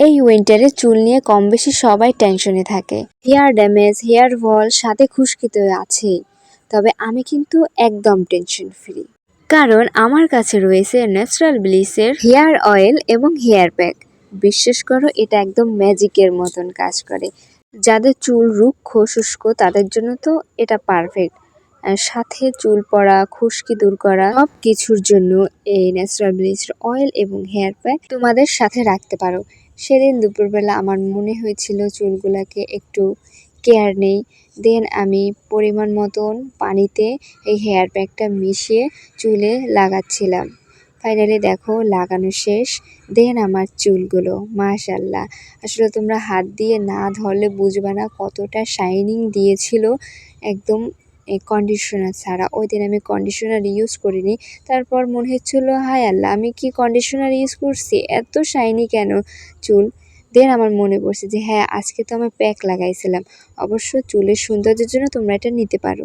এই উইন্টারে চুল নিয়ে কম বেশি সবাই টেনশনে থাকে। হেয়ার ড্যামেজ, হেয়ার ফল, সাথে খুশকি তো আছেই। তবে আমি কিন্তু একদম টেনশন ফ্রি, কারণ আমার কাছে রয়েছে ন্যাচারাল ব্লিসের হেয়ার অয়েল এবং হেয়ার প্যাক। বিশ্বাস করো, এটা একদম ম্যাজিকের মতন কাজ করে। যাদের চুল রুক্ষ শুষ্ক তাদের জন্য তো এটা পারফেক্ট। আর সাথে চুল পড়া, খুশকি দূর করা সব কিছুর জন্য এই ন্যাচারাল ব্লিচের অয়েল এবং হেয়ার প্যাক তোমাদের সাথে রাখতে পারো। সেদিন দুপুরবেলা আমার মনে হয়েছিল চুলগুলাকে একটু কেয়ার নেই। দেন আমি পরিমাণ মতন পানিতে এই হেয়ার প্যাকটা মিশিয়ে চুলে লাগাচ্ছিলাম। ফাইনালি দেখো লাগানো শেষ। দেন আমার চুলগুলো মাশাআল্লাহ, আসলে তোমরা হাত দিয়ে না ধরলে বুঝবে না কতটা শাইনিং দিয়েছিল একদম কন্ডিশনার ছাড়া। ওই দিন আমি কন্ডিশনার ইউজ করিনি, তারপর মনে হচ্ছিল হায় আল্লাহ আমি কি কন্ডিশনার ইউজ করছি, এত শাইনি কেন চুল। দেন আমার মনে পড়ছে যে হ্যাঁ, আজকে তো আমি প্যাক লাগাইছিলাম। অবশ্য চুলের সৌন্দর্যের জন্য তোমরা এটা নিতে পারো।